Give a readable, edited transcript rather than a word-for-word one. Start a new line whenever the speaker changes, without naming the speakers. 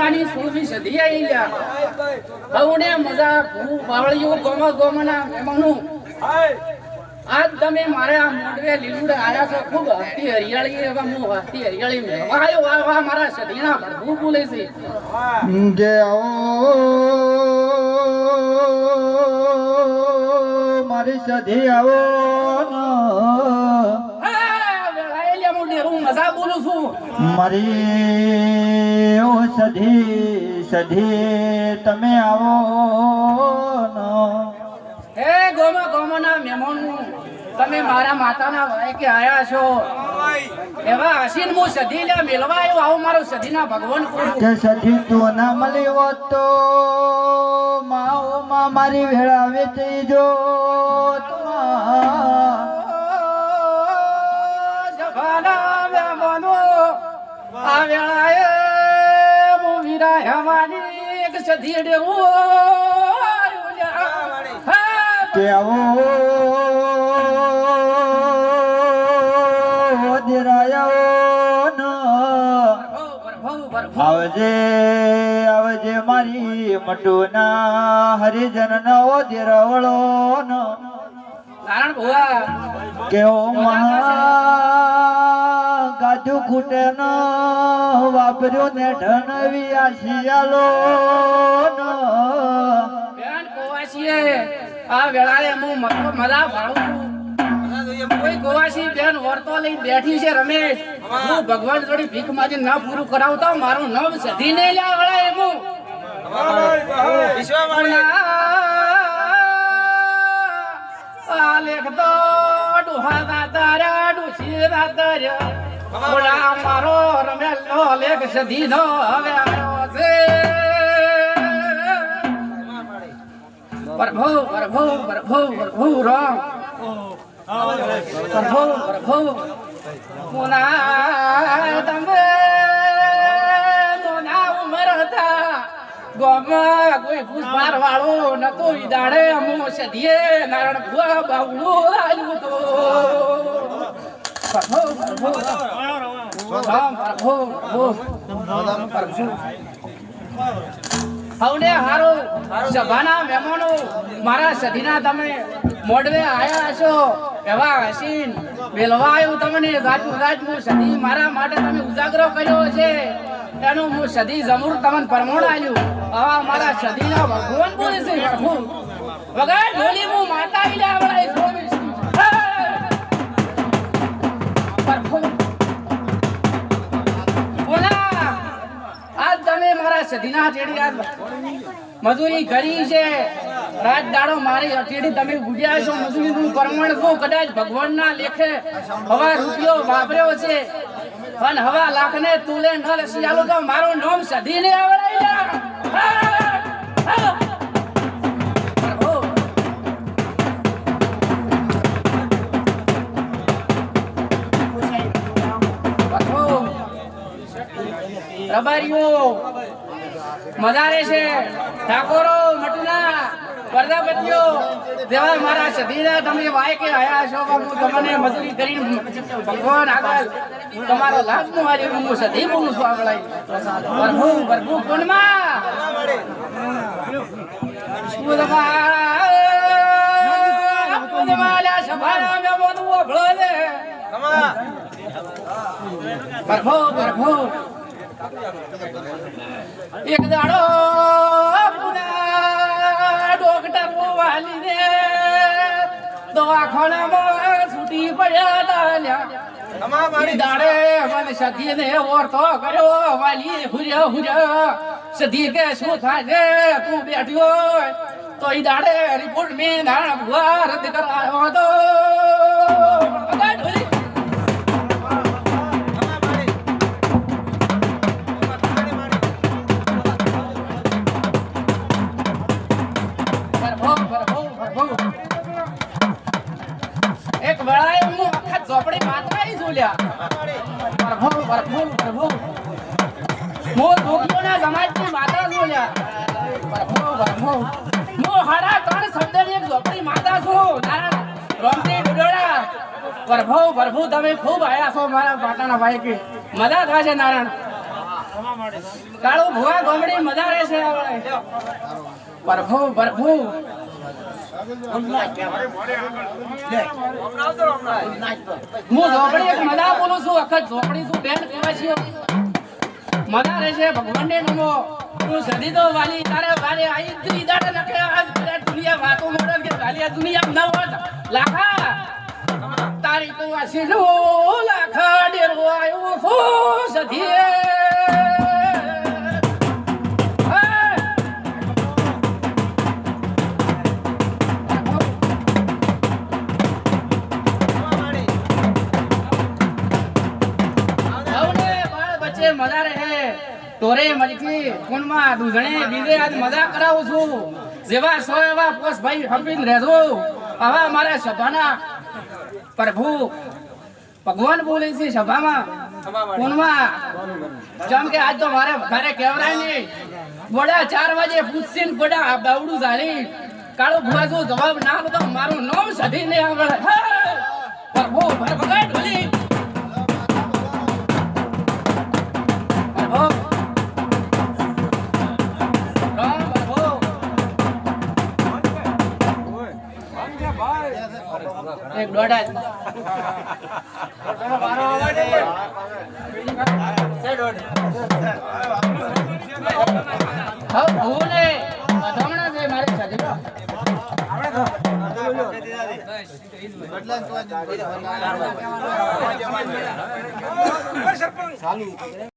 મજાની સોવી સધી આઈ લ્યા હવને મજા ભૂ બાવળિયો ગોમના મહેમાનો આજ તમે મારે આ મોડવે લીલુડે આયા છો ખૂબ હસ્તી હરિયાળી એવા હું હસ્તી હરિયાળી મેવાયો વાહ મારા સધીના ભૂ બોલે છે
જે આવો મારી સધી આવો
હું મજા બોલું છું
મારી ઓ સધી તમે આવો
હે ગોમના મહેમાનો તમે મારા માતાના ભાઈ કે આયા છો એવા હસીન હું સધી લે મેલવા આવ્યો આવો મારો સધીના ભગવાન
કે સધી તું ના મળી હોત તો માં મારી વેળા વેચી જો
આ વેળાએ હું વીરા હેવાની એક સધી
કે આવો આવજે મારી મટુના હરિજન નો દેરવળો
નારાયણ ભુવા
કેવો ગાજુ ખૂટે ન વાપર્યો ને ઢનવી આ શિયાલો
બેન કોવાસીએ આ વેળાએ હું મજા ભાળું છું કોઈ ગોવાસી બેન વર્તો લઈ બેઠી છે રમેશ હું ભગવાન જોડી ભીખ માંગી ના પૂરું કરાવતા મારું નામ સધી ને લ્યા વળાય હું આ લેખ તો ડુહા તારા ડુસી તારા મારો રમેશ નો લેખ સધી નો હવે આવ્યો છે પ્રભુ પ્રભુ પ્રભુ પ્રભુ રામ પ્રભુ મુના તમે મોના ઉમર હતા ગોમાં કોઈ પુષ્પાર વાળો નતો ઈદાડે અમો સધીએ નારાયણ ભુવા બાવળું આવ્યું તો પ્રભુ પ્રભુ રામ પ્રભુ પ્રભુ હવને હારો સભાના મહેમાનો મારા સધીના તમે મોડવે આયા છો એવા હસીન મેલવાયું તમને રાજુ સધી મારા માટે તમે ઉજાગરો કર્યો છે એનું હું સધી જમૂર તમને પરમોણ આલ્યું આવા મારા સધીના ભગવાન બોલે છે પ્રભુ વગર ઢોલી હું માતા વિલા આવડાઈ સ્વામી પ્રભુ બોલા આજ તમે મારા સધીના ચેડી આજ મજૂરી કરી છે રાત દાડો મારી અચેડી તમે ગુજ્યા છો મજૂરી નું પરમણ કો કદાચ ભગવાનના લેખે હવા રૂપિયો વાપર્યો છે અને હવા લાખ ને તુલે ન લસિયાલો તો મારું નામ સધી ને આવડાઈ રબારીઓ મજા રે છે ઠાકોરો મટુના પ્રજાપતિઓ જેવા મારા સધીના તમે વાય કે આયા છો હું તમને મજૂરી કરીને ભગવાન આગળ તમારો લાભ નું હારી હું સધી બોલું છું આગળ પ્રભુ પ્રભુ કોણમાં પૂનમાલા સભાના મે બોલવો ભળો દે પ્રભુ પ્રભુ એક દાડો પુના ડોક્ટર વાલી ને દવાખાનામાં છૂટી પડ્યા તા મારી દાડે મને સધી ને ઓરતો કર્યો વાલી હુર્યા સધી કે શું થાય છે તું બેઠ્યો તો ઈ દાડે રિપોર્ટ મે નાણા ભુવા રદ કરાયો તો એક વેળાએ હું આખા ઝોપડી માતરાઈ જોલ્યા પ્રભુ પ્રભુ પ્રભુ હું જોગીઓના સમાજની માતા જોલ્યા પ્રભુ પ્રભુ હું હાડા ત્રણ શબ્દની એક ઝોપડી માતા છું નારાયણ રોમતી ડોડા પ્રભુ પ્રભુ તમે ખૂબ આયા છો મારા પાટાના ભાઈ કે મજા થાય છે નારાયણ કાળુ ભુવા ગોમડી મજા રહેશે આવડે પ્રભુ પ્રભુ હું ઝોપડી એક મજા બોલું છું અખત ઝોપડી છું બેન કહેવાય છે મજા રહેશે ભગવાનને નમો તું સદી તો વાલી તારે વારે આઈ દી દાડે નખે આજ બધા દુનિયા વાતો મોડે કે વાલી આ દુનિયા ન હોત લાખા તારી તો આશીનો લાખા ડેરો આવ્યો છો સધી મજા રહે તોરે મજકી કોણમાં દુધણે બીજે આજ મજા કરાવું છું જેવા સો એવા પોસ ભાઈ હંપીને રહેજો આવા મારા સભાના પ્રભુ ભગવાન બોલે છે સભામાં કોણમાં જેમ કે આજ તો મારે વધારે કહેવરાય નહીં બડા 4 વાગે પૂછશે ને બડા બાવડું ઝાલી કાળો ભુવા જો જવાબ ના આપો તો મારું નામ સધી ને આવડે પ્રભુ ભગવાન ઢોલી એક દોડા હા ભૂલે બધામણા છે મારે સાજે